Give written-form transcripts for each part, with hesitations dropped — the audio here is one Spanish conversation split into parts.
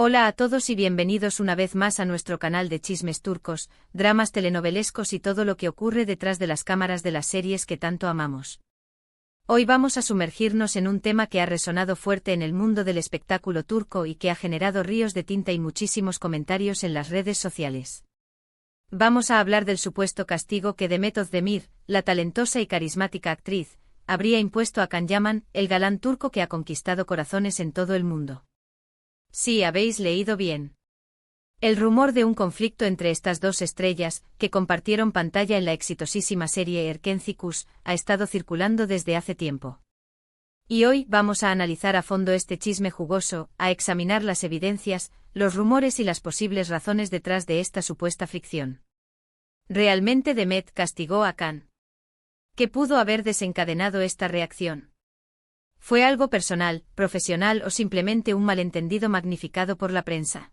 Hola a todos y bienvenidos una vez más a nuestro canal de chismes turcos, dramas telenovelescos y todo lo que ocurre detrás de las cámaras de las series que tanto amamos. Hoy vamos a sumergirnos en un tema que ha resonado fuerte en el mundo del espectáculo turco y que ha generado ríos de tinta y muchísimos comentarios en las redes sociales. Vamos a hablar del supuesto castigo que Demet Özdemir, la talentosa y carismática actriz, habría impuesto a Can Yaman, el galán turco que ha conquistado corazones en todo el mundo. Sí, habéis leído bien. El rumor de un conflicto entre estas dos estrellas, que compartieron pantalla en la exitosísima serie Erkenci Kuş, ha estado circulando desde hace tiempo. Y hoy vamos a analizar a fondo este chisme jugoso, a examinar las evidencias, los rumores y las posibles razones detrás de esta supuesta fricción. ¿Realmente Demet castigó a Can? ¿Qué pudo haber desencadenado esta reacción? ¿Fue algo personal, profesional o simplemente un malentendido magnificado por la prensa?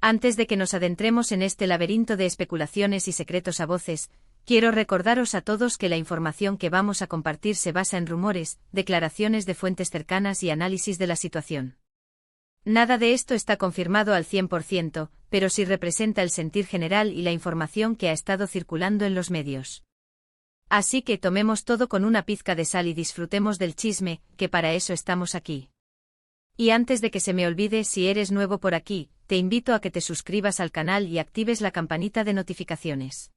Antes de que nos adentremos en este laberinto de especulaciones y secretos a voces, quiero recordaros a todos que la información que vamos a compartir se basa en rumores, declaraciones de fuentes cercanas y análisis de la situación. Nada de esto está confirmado al 100%, pero sí representa el sentir general y la información que ha estado circulando en los medios. Así que tomemos todo con una pizca de sal y disfrutemos del chisme, que para eso estamos aquí. Y antes de que se me olvide, si eres nuevo por aquí, te invito a que te suscribas al canal y actives la campanita de notificaciones.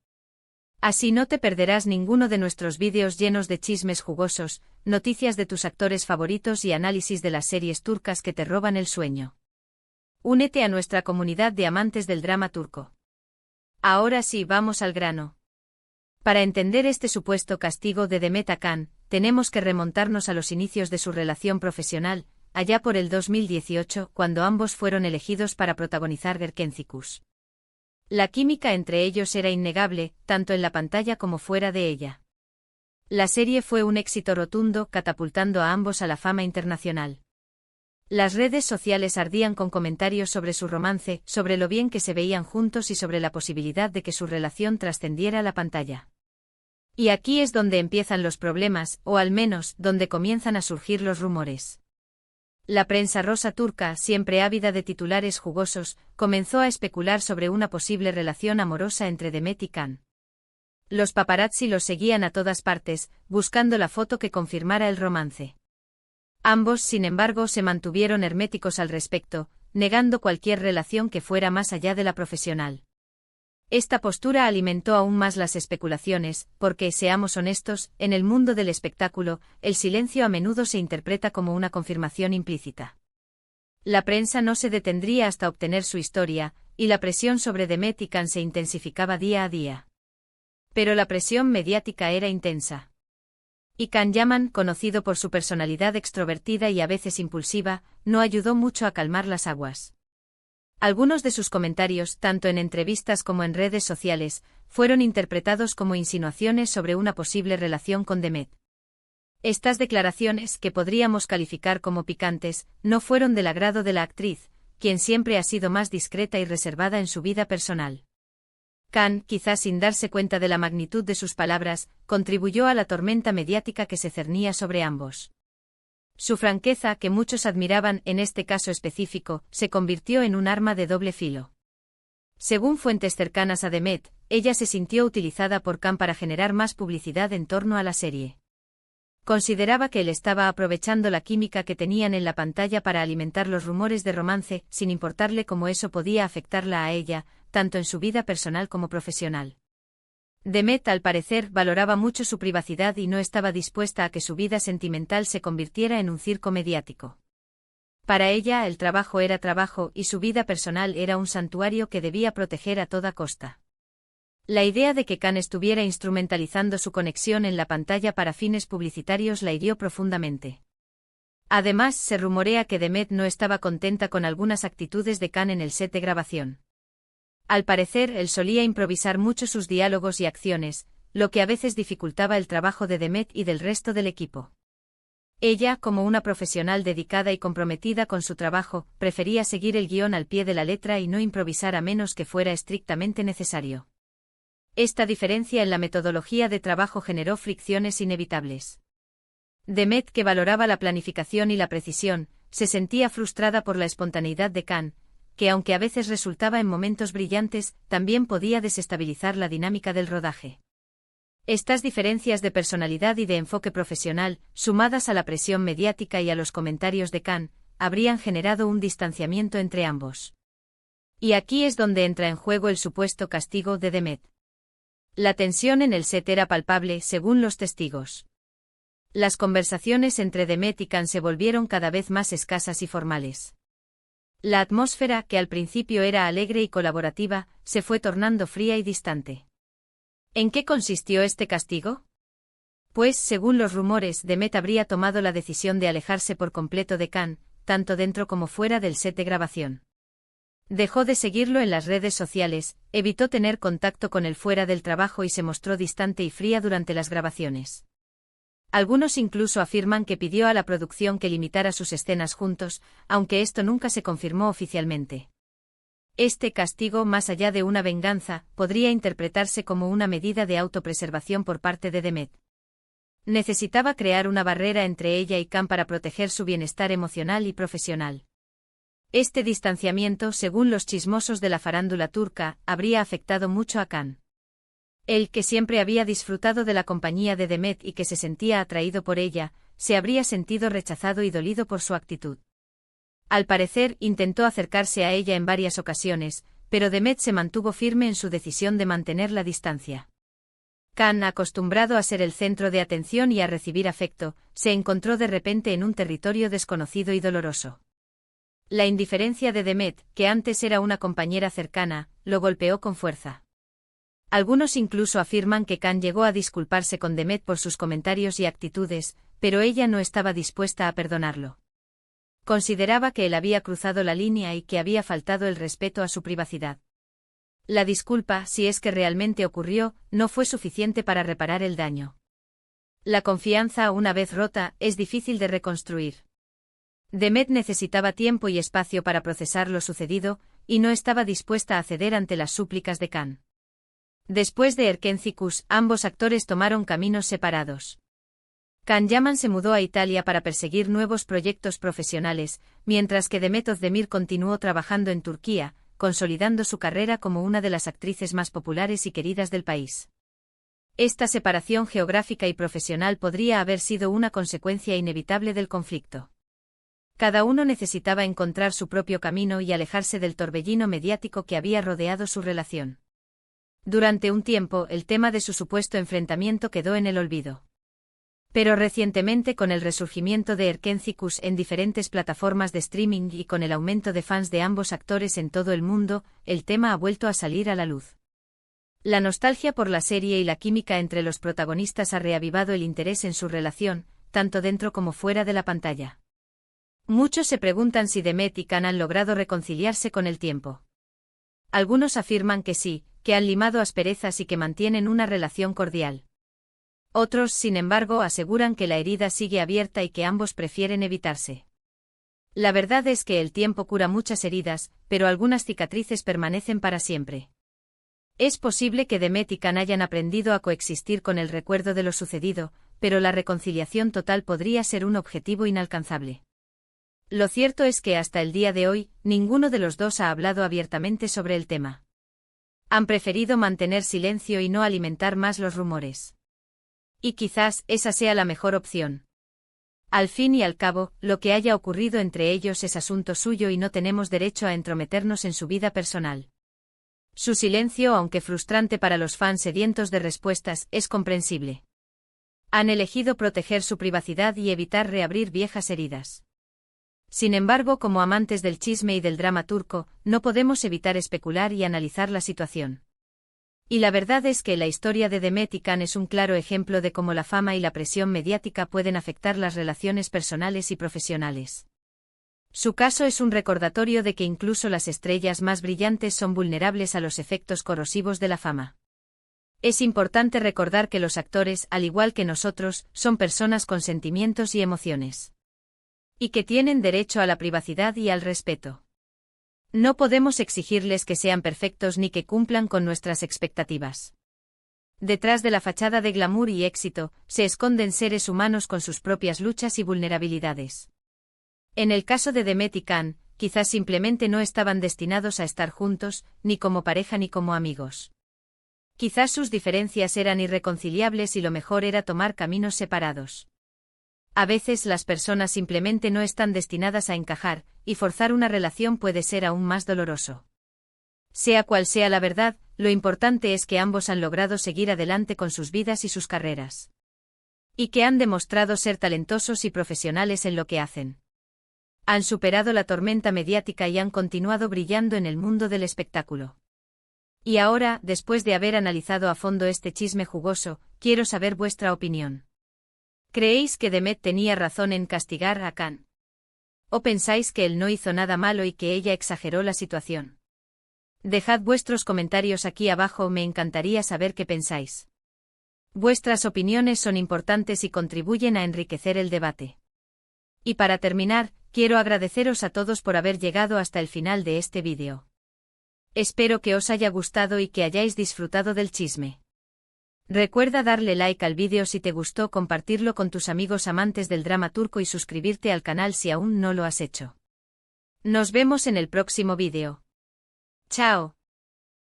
Así no te perderás ninguno de nuestros vídeos llenos de chismes jugosos, noticias de tus actores favoritos y análisis de las series turcas que te roban el sueño. Únete a nuestra comunidad de amantes del drama turco. Ahora sí, vamos al grano. Para entender este supuesto castigo de Demet a Can, tenemos que remontarnos a los inicios de su relación profesional, allá por el 2018, cuando ambos fueron elegidos para protagonizar Erkenci Kuş. La química entre ellos era innegable, tanto en la pantalla como fuera de ella. La serie fue un éxito rotundo, catapultando a ambos a la fama internacional. Las redes sociales ardían con comentarios sobre su romance, sobre lo bien que se veían juntos y sobre la posibilidad de que su relación trascendiera a la pantalla. Y aquí es donde empiezan los problemas, o al menos, donde comienzan a surgir los rumores. La prensa rosa turca, siempre ávida de titulares jugosos, comenzó a especular sobre una posible relación amorosa entre Demet y Can. Los paparazzi los seguían a todas partes, buscando la foto que confirmara el romance. Ambos, sin embargo, se mantuvieron herméticos al respecto, negando cualquier relación que fuera más allá de la profesional. Esta postura alimentó aún más las especulaciones, porque, seamos honestos, en el mundo del espectáculo, el silencio a menudo se interpreta como una confirmación implícita. La prensa no se detendría hasta obtener su historia, y la presión sobre Demet y Can se intensificaba día a día. Pero la presión mediática era intensa. Y Can Yaman, conocido por su personalidad extrovertida y a veces impulsiva, no ayudó mucho a calmar las aguas. Algunos de sus comentarios, tanto en entrevistas como en redes sociales, fueron interpretados como insinuaciones sobre una posible relación con Demet. Estas declaraciones, que podríamos calificar como picantes, no fueron del agrado de la actriz, quien siempre ha sido más discreta y reservada en su vida personal. Can, quizás sin darse cuenta de la magnitud de sus palabras, contribuyó a la tormenta mediática que se cernía sobre ambos. Su franqueza, que muchos admiraban en este caso específico, se convirtió en un arma de doble filo. Según fuentes cercanas a Demet, ella se sintió utilizada por Can para generar más publicidad en torno a la serie. Consideraba que él estaba aprovechando la química que tenían en la pantalla para alimentar los rumores de romance, sin importarle cómo eso podía afectarla a ella, tanto en su vida personal como profesional. Demet, al parecer, valoraba mucho su privacidad y no estaba dispuesta a que su vida sentimental se convirtiera en un circo mediático. Para ella, el trabajo era trabajo y su vida personal era un santuario que debía proteger a toda costa. La idea de que Can estuviera instrumentalizando su conexión en la pantalla para fines publicitarios la hirió profundamente. Además, se rumorea que Demet no estaba contenta con algunas actitudes de Can en el set de grabación. Al parecer, él solía improvisar mucho sus diálogos y acciones, lo que a veces dificultaba el trabajo de Demet y del resto del equipo. Ella, como una profesional dedicada y comprometida con su trabajo, prefería seguir el guión al pie de la letra y no improvisar a menos que fuera estrictamente necesario. Esta diferencia en la metodología de trabajo generó fricciones inevitables. Demet, que valoraba la planificación y la precisión, se sentía frustrada por la espontaneidad de Can, que aunque a veces resultaba en momentos brillantes, también podía desestabilizar la dinámica del rodaje. Estas diferencias de personalidad y de enfoque profesional, sumadas a la presión mediática y a los comentarios de Khan, habrían generado un distanciamiento entre ambos. Y aquí es donde entra en juego el supuesto castigo de Demet. La tensión en el set era palpable, según los testigos. Las conversaciones entre Demet y Khan se volvieron cada vez más escasas y formales. La atmósfera, que al principio era alegre y colaborativa, se fue tornando fría y distante. ¿En qué consistió este castigo? Pues, según los rumores, Demet habría tomado la decisión de alejarse por completo de Khan, tanto dentro como fuera del set de grabación. Dejó de seguirlo en las redes sociales, evitó tener contacto con él fuera del trabajo y se mostró distante y fría durante las grabaciones. Algunos incluso afirman que pidió a la producción que limitara sus escenas juntos, aunque esto nunca se confirmó oficialmente. Este castigo, más allá de una venganza, podría interpretarse como una medida de autopreservación por parte de Demet. Necesitaba crear una barrera entre ella y Khan para proteger su bienestar emocional y profesional. Este distanciamiento, según los chismosos de la farándula turca, habría afectado mucho a Khan. Él, que siempre había disfrutado de la compañía de Demet y que se sentía atraído por ella, se habría sentido rechazado y dolido por su actitud. Al parecer, intentó acercarse a ella en varias ocasiones, pero Demet se mantuvo firme en su decisión de mantener la distancia. Khan, acostumbrado a ser el centro de atención y a recibir afecto, se encontró de repente en un territorio desconocido y doloroso. La indiferencia de Demet, que antes era una compañera cercana, lo golpeó con fuerza. Algunos incluso afirman que Khan llegó a disculparse con Demet por sus comentarios y actitudes, pero ella no estaba dispuesta a perdonarlo. Consideraba que él había cruzado la línea y que había faltado el respeto a su privacidad. La disculpa, si es que realmente ocurrió, no fue suficiente para reparar el daño. La confianza, una vez rota, es difícil de reconstruir. Demet necesitaba tiempo y espacio para procesar lo sucedido, y no estaba dispuesta a ceder ante las súplicas de Khan. Después de Erkencikus, ambos actores tomaron caminos separados. Can Yaman se mudó a Italia para perseguir nuevos proyectos profesionales, mientras que Demet Özdemir continuó trabajando en Turquía, consolidando su carrera como una de las actrices más populares y queridas del país. Esta separación geográfica y profesional podría haber sido una consecuencia inevitable del conflicto. Cada uno necesitaba encontrar su propio camino y alejarse del torbellino mediático que había rodeado su relación. Durante un tiempo, el tema de su supuesto enfrentamiento quedó en el olvido. Pero recientemente, con el resurgimiento de Erkencikus en diferentes plataformas de streaming y con el aumento de fans de ambos actores en todo el mundo, el tema ha vuelto a salir a la luz. La nostalgia por la serie y la química entre los protagonistas ha reavivado el interés en su relación, tanto dentro como fuera de la pantalla. Muchos se preguntan si Demet y Khan han logrado reconciliarse con el tiempo. Algunos afirman que sí, que han limado asperezas y que mantienen una relación cordial. Otros, sin embargo, aseguran que la herida sigue abierta y que ambos prefieren evitarse. La verdad es que el tiempo cura muchas heridas, pero algunas cicatrices permanecen para siempre. Es posible que Demet y Khan hayan aprendido a coexistir con el recuerdo de lo sucedido, pero la reconciliación total podría ser un objetivo inalcanzable. Lo cierto es que hasta el día de hoy, ninguno de los dos ha hablado abiertamente sobre el tema. Han preferido mantener silencio y no alimentar más los rumores. Y quizás esa sea la mejor opción. Al fin y al cabo, lo que haya ocurrido entre ellos es asunto suyo y no tenemos derecho a entrometernos en su vida personal. Su silencio, aunque frustrante para los fans sedientos de respuestas, es comprensible. Han elegido proteger su privacidad y evitar reabrir viejas heridas. Sin embargo, como amantes del chisme y del drama turco, no podemos evitar especular y analizar la situación. Y la verdad es que la historia de Demet y Khan es un claro ejemplo de cómo la fama y la presión mediática pueden afectar las relaciones personales y profesionales. Su caso es un recordatorio de que incluso las estrellas más brillantes son vulnerables a los efectos corrosivos de la fama. Es importante recordar que los actores, al igual que nosotros, son personas con sentimientos y emociones. Y que tienen derecho a la privacidad y al respeto. No podemos exigirles que sean perfectos ni que cumplan con nuestras expectativas. Detrás de la fachada de glamour y éxito, se esconden seres humanos con sus propias luchas y vulnerabilidades. En el caso de Demet y Khan, quizás simplemente no estaban destinados a estar juntos, ni como pareja ni como amigos. Quizás sus diferencias eran irreconciliables y lo mejor era tomar caminos separados. A veces las personas simplemente no están destinadas a encajar, y forzar una relación puede ser aún más doloroso. Sea cual sea la verdad, lo importante es que ambos han logrado seguir adelante con sus vidas y sus carreras. Y que han demostrado ser talentosos y profesionales en lo que hacen. Han superado la tormenta mediática y han continuado brillando en el mundo del espectáculo. Y ahora, después de haber analizado a fondo este chisme jugoso, quiero saber vuestra opinión. ¿Creéis que Demet tenía razón en castigar a Khan? ¿O pensáis que él no hizo nada malo y que ella exageró la situación? Dejad vuestros comentarios aquí abajo, me encantaría saber qué pensáis. Vuestras opiniones son importantes y contribuyen a enriquecer el debate. Y para terminar, quiero agradeceros a todos por haber llegado hasta el final de este vídeo. Espero que os haya gustado y que hayáis disfrutado del chisme. Recuerda darle like al vídeo si te gustó, compartirlo con tus amigos amantes del drama turco y suscribirte al canal si aún no lo has hecho. Nos vemos en el próximo vídeo. Chao.